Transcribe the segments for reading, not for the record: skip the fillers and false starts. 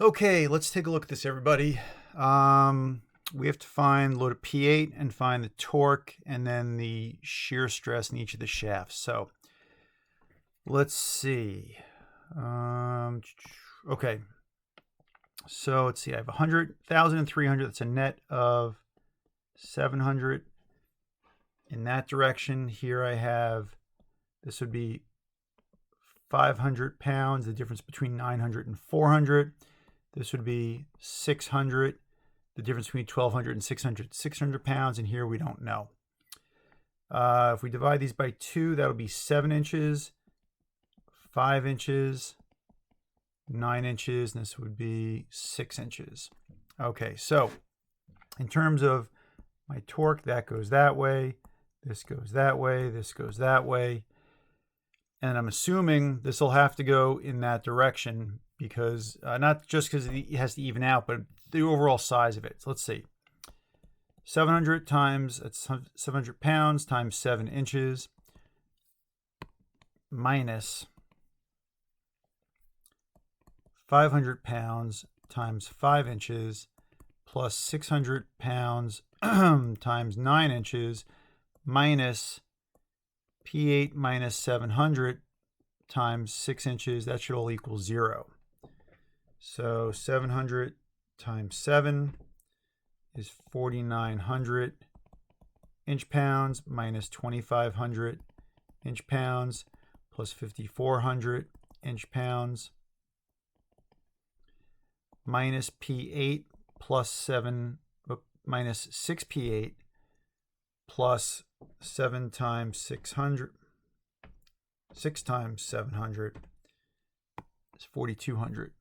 Okay, let's take a look at this, everybody. We have to find load of P8 and find the torque and then the shear stress in each of the shafts. So let's see. Okay, so let's see. I have 100,000 and 300. That's a net of 700 in that direction. Here I have, this would be 500 pounds, the difference between 900 and 400. This would be 600, the difference between 1,200 and 600 pounds, and here we don't know. If we divide these by 2, that'll be 7 inches, 5 inches, 9 inches, and this would be 6 inches. Okay, so in terms of my torque, that goes that way, this goes that way, this goes that way. And I'm assuming this will have to go in that direction because not just because it has to even out, but the overall size of it. So let's see. 700 times, that's 700 pounds times 7 inches minus 500 pounds times 5 inches plus 600 pounds times 9 inches minus P8 minus 700 times 6 inches. That should all equal 0. So 700 times 7 is 4,900 inch pounds minus 2,500 inch pounds plus 5,400 inch pounds minus P8 plus 7 minus 6P8 plus 7 times 600, 6 times 700 is 4,200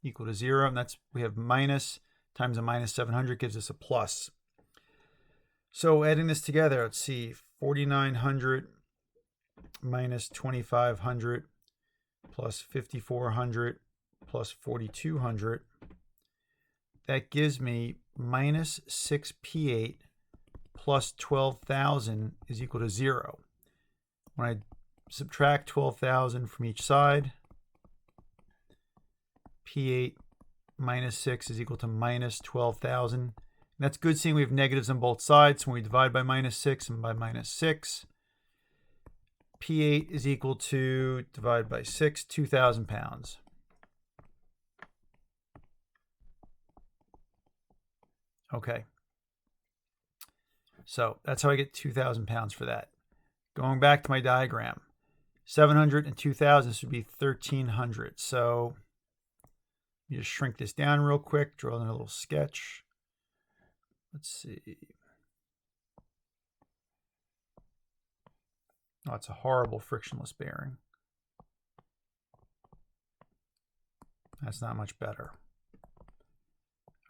equal to 0. And that's, we have minus times a minus 700 gives us a plus. So adding this together, let's see, 4,900 minus 2,500 plus 5,400 plus 4,200. That gives me minus 6P8 plus 12,000 is equal to 0. When I subtract 12,000 from each side, P8 minus 6 is equal to minus 12,000. And that's good seeing we have negatives on both sides. So when we divide by minus 6 and by minus 6, P8 is equal to, divide by 6, 2,000 pounds. Okay. So that's how I get 2,000 pounds for that. Going back to my diagram, 700 and 2,000, this would be 1,300. So you just shrink this down real quick, draw in a little sketch. Let's see. Oh, it's a horrible frictionless bearing. That's not much better.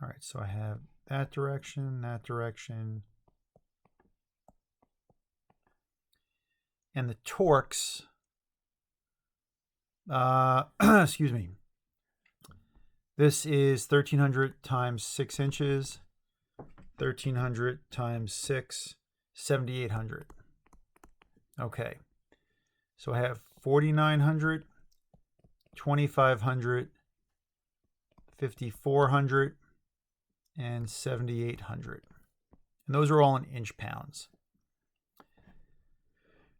All right, so I have that direction, and the torques, excuse me, this is 1,300 times 6 inches, 1,300 times 6, 7,800. Okay, so I have 4,900, 2,500, 5,400, and 7,800. And those are all in inch pounds.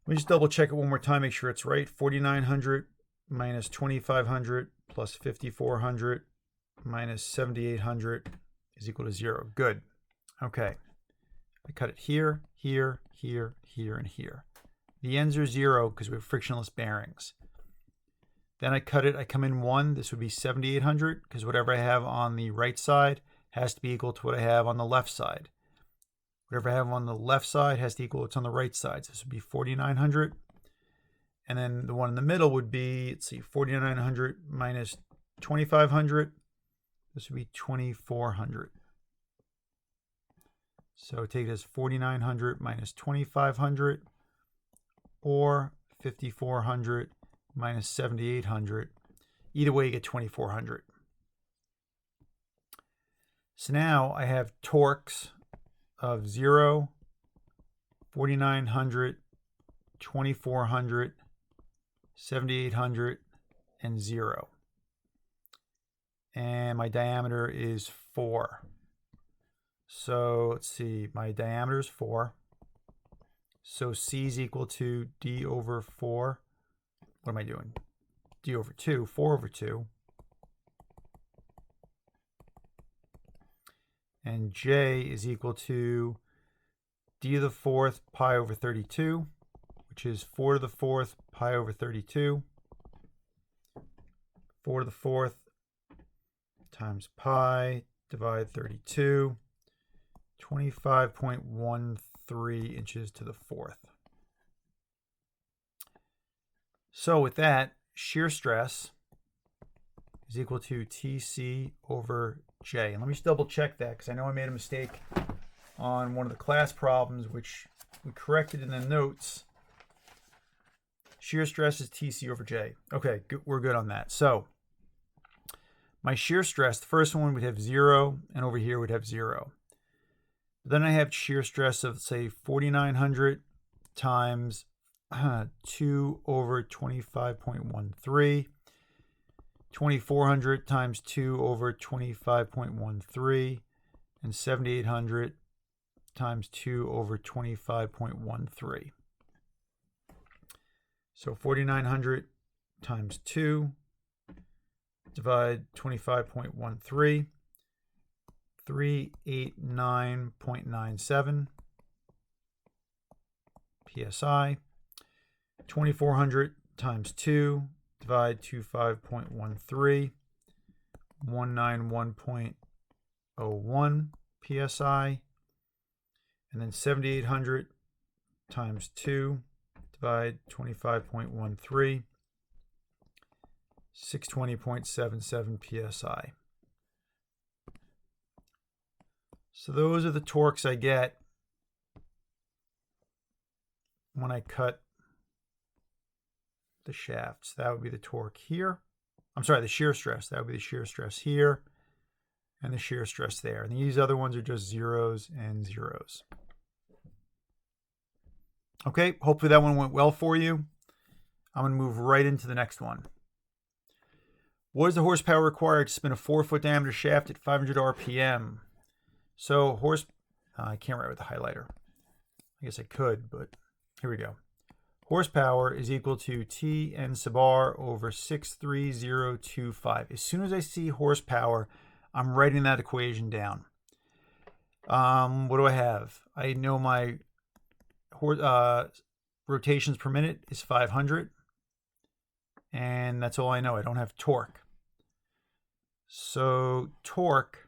Let me just double check it one more time, make sure it's right. 4,900 minus 2,500 plus 5,400 minus 7,800 is equal to 0. Good. Okay. I cut it here, here, here, here, and here. The ends are 0 because we have frictionless bearings. Then I cut it, I come in 1. This would be 7,800 because whatever I have on the right side has to be equal to what I have on the left side. Whatever I have on the left side has to equal what's on the right side. So this would be 4,900. And then the one in the middle would be, let's see, 4,900 minus 2,500. This would be 2,400. So take it as 4,900 minus 2,500 or 5,400 minus 7,800. Either way, you get 2,400. So now I have torques of 0, 4,900, 2,400, 7,800, and 0. and my diameter is 4. So let's see, my diameter is 4. So C is equal to D over 4. What am I doing? D over 2, 4 over 2. And J is equal to D to the 4th pi over 32, which is 4 to the 4th pi over 32. 4 to the 4th times pi, divide 32, 25.13 inches to the 4th. So with that, shear stress is equal to TC over J. And let me just double check that, because I know I made a mistake on one of the class problems, which we corrected in the notes. Shear stress is TC over J. Okay, we're good on that. So my shear stress, the first one would have 0, and over here would have 0. Then I have shear stress of, say, 4,900 times 2 over 25.13. 2,400 times 2 over 25.13. And 7,800 times 2 over 25.13. So 4,900 times 2, divide 25.13, 389.97 psi. 2,400 times 2, divide 25.13, 191.01 psi. And then 7,800 times 2, divide 25.13, 620.77 psi. So those are the torques I get when I cut the shafts. That would be the torque here. I'm sorry, the shear stress. That would be the shear stress here and the shear stress there. And these other ones are just zeros and zeros. Okay, hopefully that one went well for you. I'm going to move right into the next one. What is the horsepower required to spin a 4-foot diameter shaft at 500 RPM? So I can't write with the highlighter. I guess I could, but here we go. Horsepower is equal to T N sub R over 63025. As soon as I see horsepower, I'm writing that equation down. What do I have? I know my rotations per minute is 500. And that's all I know. I don't have torque. So torque,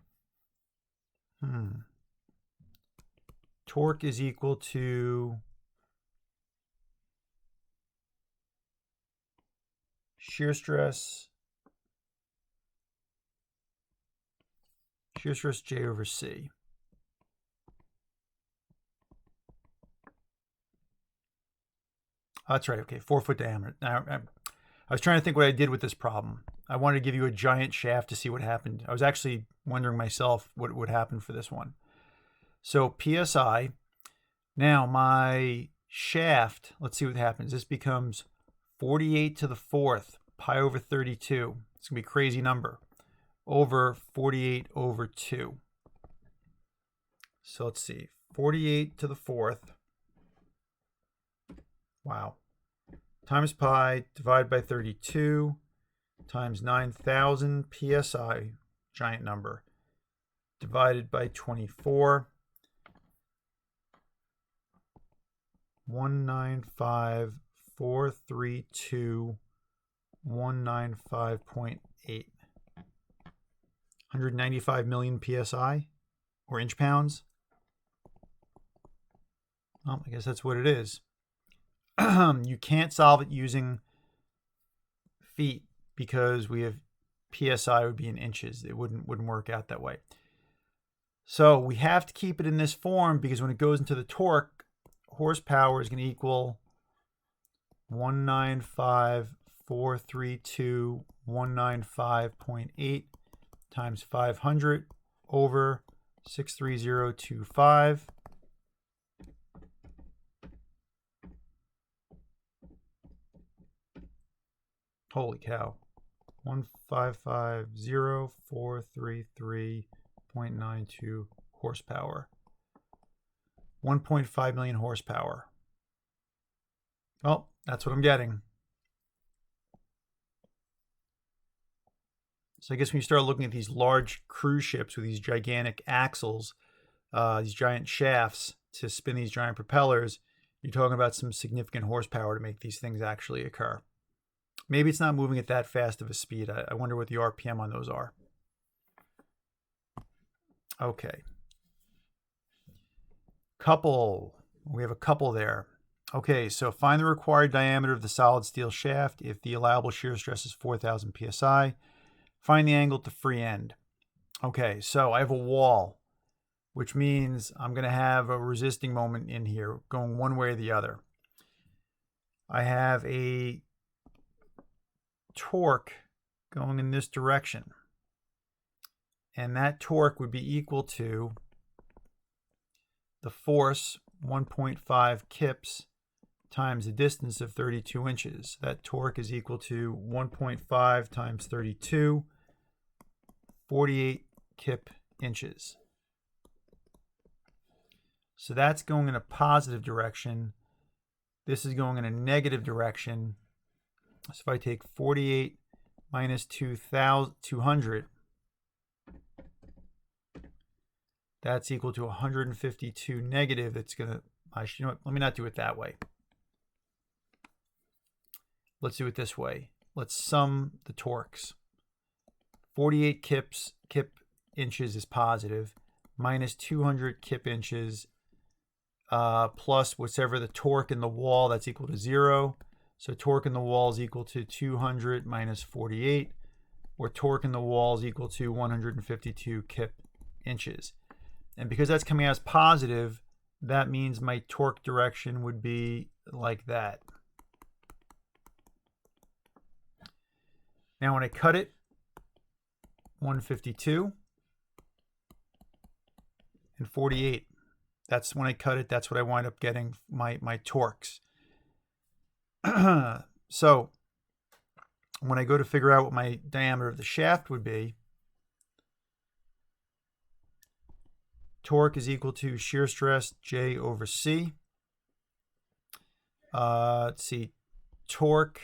torque is equal to shear stress J over C. Oh, that's right. Okay, 4-foot diameter. Now, I was trying to think what I did with this problem. I wanted to give you a giant shaft to see what happened. I was actually wondering myself what would happen for this one. So PSI. Now my shaft, let's see what happens. This becomes 48 to the 4th pi over 32. It's going to be a crazy number. Over 48 over 2. So let's see. 48 to the 4th. Wow. Times pi, divide by 32, times 9,000 psi, giant number, divided by 24, 195,432, 195.8. 195 million psi, or inch pounds. Well, I guess that's what it is. You can't solve it using feet because we have PSI would be in inches. It wouldn't work out that way. So we have to keep it in this form because when it goes into the torque, horsepower is going to equal 195,432, 195.8 times 500 over 63025. Holy cow. 1550433.92 horsepower. 1.5 million horsepower. Well, that's what I'm getting. So I guess when you start looking at these large cruise ships with these gigantic axles, these giant shafts to spin these giant propellers, you're talking about some significant horsepower to make these things actually occur. Maybe it's not moving at that fast of a speed. I wonder what the RPM on those are. Okay. Couple. We have a couple there. Okay, so find the required diameter of the solid steel shaft if the allowable shear stress is 4,000 psi. Find the angle to free end. Okay, so I have a wall, which means I'm going to have a resisting moment in here going one way or the other. I have a torque going in this direction. And that torque would be equal to the force, 1.5 kips, times the distance of 32 inches. That torque is equal to 1.5 times 32, 48 kip inches. So that's going in a positive direction. This is going in a negative direction. So if I take 48 minus 200, that's equal to 152 negative. It's going to, you know what, let me not do it that way. Let's do it this way. Let's sum the torques. 48 kip inches is positive, minus 200 kip inches, plus whatever the torque in the wall, that's equal to 0. So torque in the wall is equal to 200 minus 48, or torque in the wall is equal to 152 kip inches. And because that's coming out as positive, that means my torque direction would be like that. Now when I cut it, 152 and 48. That's when I cut it, that's what I wind up getting my torques. So when I go to figure out what my diameter of the shaft would be, torque is equal to shear stress J over C. Let's see, torque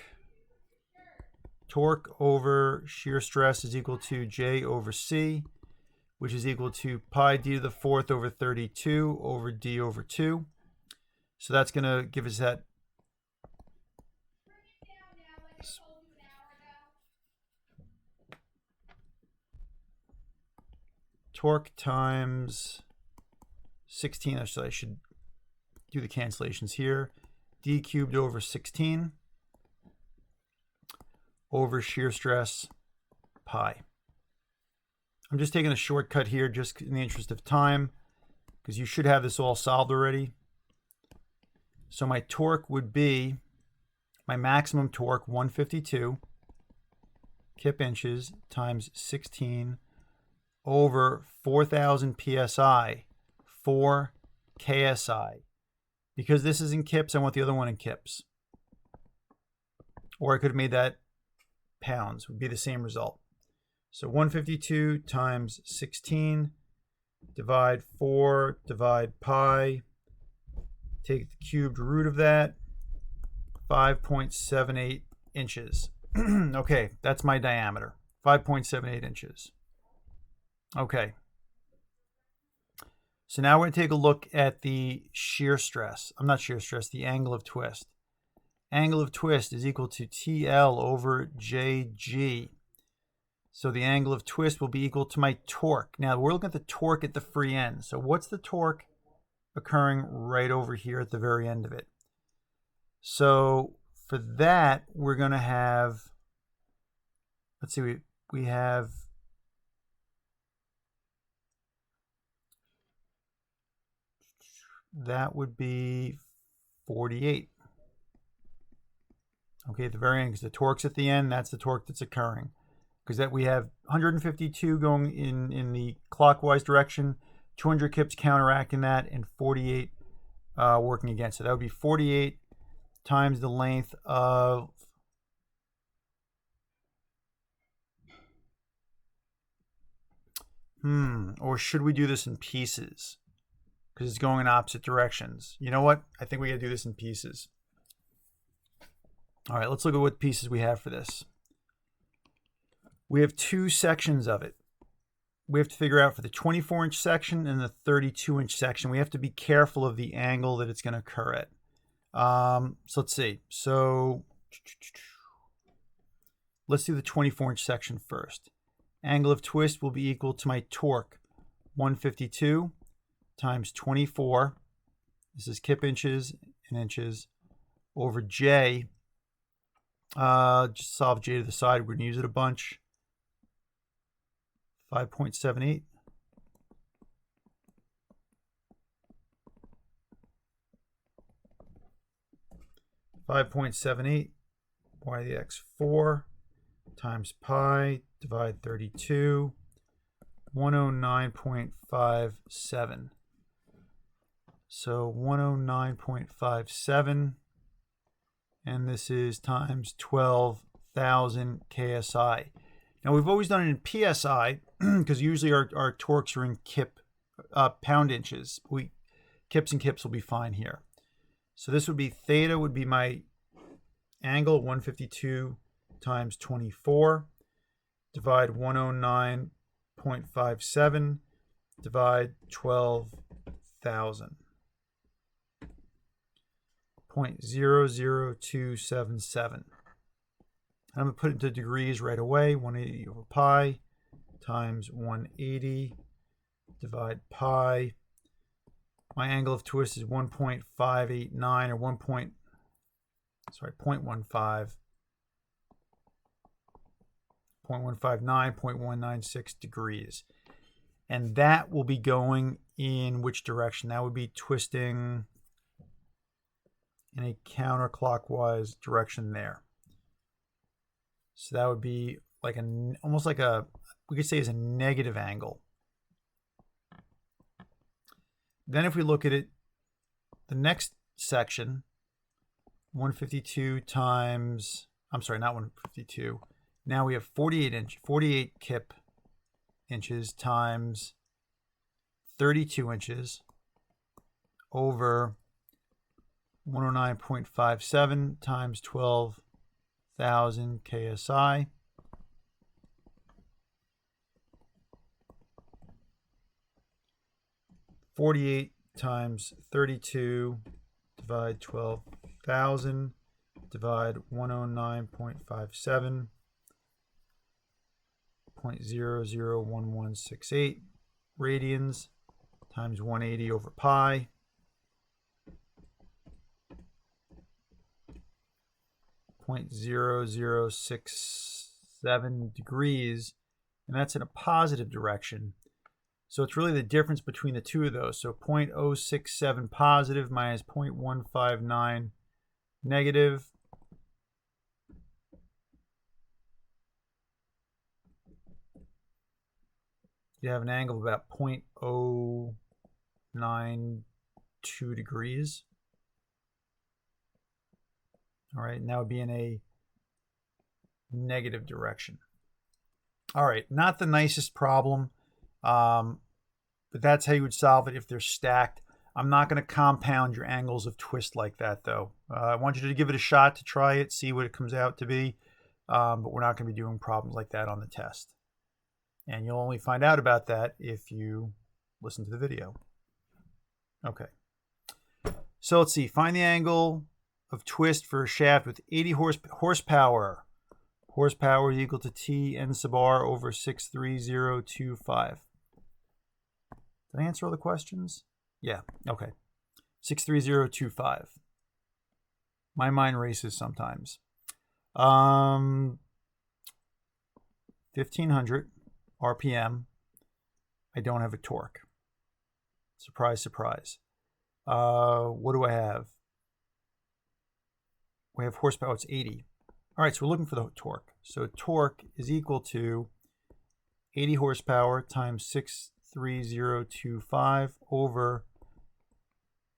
over shear stress is equal to J over C, which is equal to pi d to the fourth over 32 over d over 2. So that's going to give us that torque times 16. So I should do the cancellations here. D cubed over 16 over shear stress pi. I'm just taking a shortcut here just in the interest of time, because you should have this all solved already. So my torque would be, my maximum torque, 152 kip inches times 16 over 4,000 psi, 4 ksi. Because this is in kips, I want the other one in kips. Or I could have made that pounds, would be the same result. So 152 times 16, divide 4, divide pi, take the cubed root of that, 5.78 inches. Okay, that's my diameter, 5.78 inches. Okay. So now we're going to take a look at the shear stress. I'm not shear stress, the angle of twist. Angle of twist is equal to TL over JG. So the angle of twist will be equal to my torque. Now we're looking at the torque at the free end. So what's the torque occurring right over here at the very end of it? So for that, we're going to have, let's see, we have that would be 48. Okay, at the very end, because the torque's at the end, that's the torque that's occurring. Because that we have 152 going in the clockwise direction, 200 kips counteracting that, and 48 working against it. That would be 48 times the length of Or should we do this in pieces? Because it's going in opposite directions. You know what? I think we got to do this in pieces. All right, let's look at what pieces we have for this. We have two sections of it. We have to figure out for the 24-inch section and the 32-inch section. We have to be careful of the angle that it's going to occur at. So let's see. So let's do the 24-inch section first. Angle of twist will be equal to my torque, 152 times 24. This is kip inches and inches over J. Just solve J to the side. We're going to use it a bunch. 5.78. y to the x 4 times pi divide 32, 109.57. So 109.57, and this is times 12,000 KSI. Now we've always done it in PSI because usually our torques are in pound inches. Kips and kips will be fine here. So this would be theta would be my angle, 152 times 24, divide 109.57, divide 12,000. 0.00277. I'm going to put it into degrees right away. 180 over pi times 180 divide pi. My angle of twist is 1.589 or 0.15, 0.159, 0.196 degrees. And that will be going in which direction? That would be twisting in a counterclockwise direction there. So that would be like almost like we could say is a negative angle. Then if we look at it, the next section, 152 times, I'm sorry, not 152. Now we have 48 kip inches times 32 inches over 109.57 times 12,000 KSI. .48 times 32 divide 12,000 divide 109.57 .001168 radians times 180 over pi. .0067 degrees, and that's in a positive direction. So it's really the difference between the two of those. So 0.067 positive minus 0.159 negative. You have an angle of about 0.092 degrees. All right, and that would be in a negative direction. All right, not the nicest problem. But that's how you would solve it if they're stacked. I'm not going to compound your angles of twist like that, though. I want you to give it a shot to try it, see what it comes out to be. But we're not going to be doing problems like that on the test. And you'll only find out about that if you listen to the video. Okay. So let's see. Find the angle of twist for a shaft with 80 horsepower. Horsepower is equal to T N sub R over 63025. Did I answer all the questions? Yeah, okay. 63025. My mind races sometimes. 1500 RPM. I don't have a torque. Surprise, surprise. What do I have? We have horsepower, it's 80. All right, so we're looking for the torque. So torque is equal to 80 horsepower times 63025 over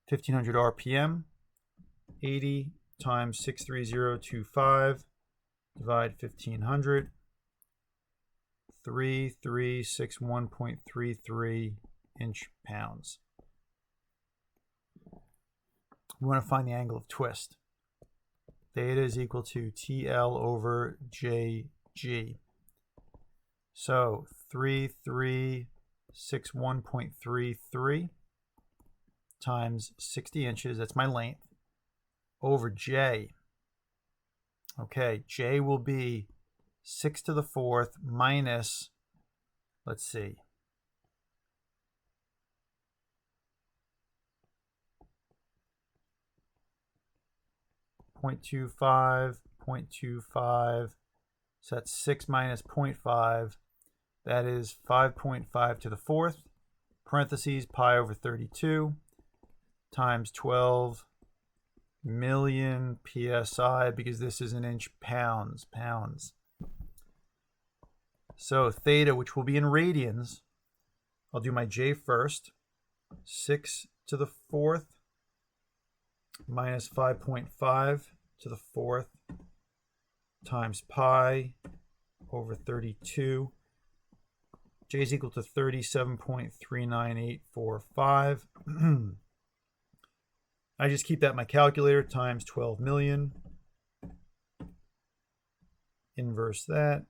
1500 RPM. 80 times 63025 divide 1500. 3361.33 inch-pounds. We want to find the angle of twist. Theta is equal to TL over JG. So 3361.33 times 60 inches, that's my length, over J. Okay, J will be 6 to the 4th minus, let's see, 0.25, 0.25, so that's 6 minus 0.5, that is 5.5 to the 4th, parentheses, pi over 32, times 12 million psi, because this is in inch-pounds, pounds. So theta, which will be in radians, I'll do my J first, 6 to the 4th minus 5.5 to the 4th times pi over 32. J is equal to 37.39845. I just keep that in my calculator, times 12 million. Inverse that.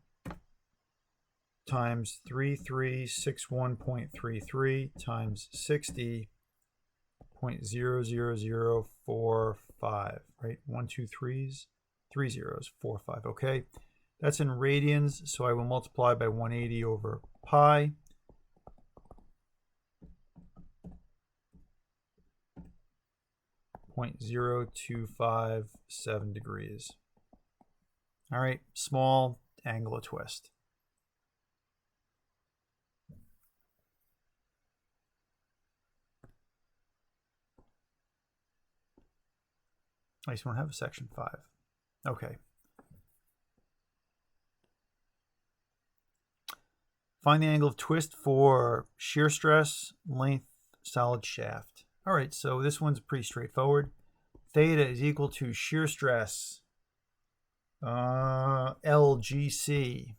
Times 3361.33 times 60.00045, right? 1, 2, 3s, 3 zeros, 4, 5. Okay, that's in radians, so I will multiply by 180 over pi. .0257 degrees. All right, small angle of twist. I just want to have a section 5. Okay. Find the angle of twist for shear stress, length, solid shaft. All right, so this one's pretty straightforward. Theta is equal to shear stress, LGC.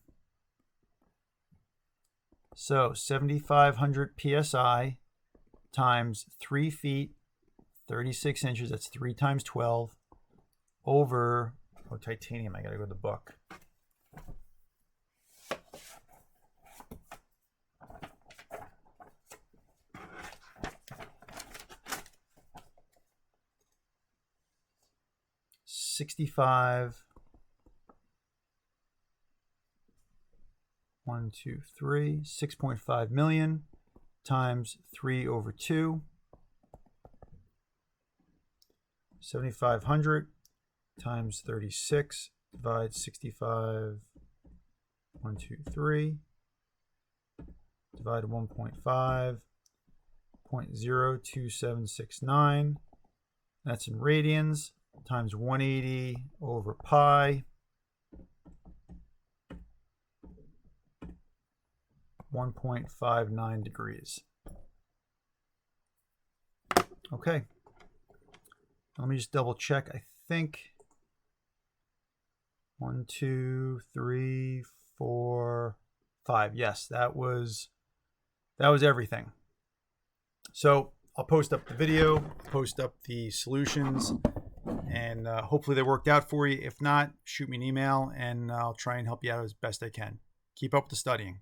So 7,500 psi times 3 feet, 36 inches, that's 3 times 12, over, oh, titanium, I gotta go to the book. $65, 1, 2, 3, 6.5 million times 3 over 2, 7,500 times 36, divide 65, 1, 2, 3, divide 1.5, 0.02769, that's in radians, times 180 over pi, 1.59 degrees. Okay. Let me just double check. I think 1, 2, 3, 4, 5. Yes, that was everything. So I'll post up the video, post up the solutions, and hopefully they worked out for you. If not, shoot me an email and I'll try and help you out as best I can. Keep up with the studying.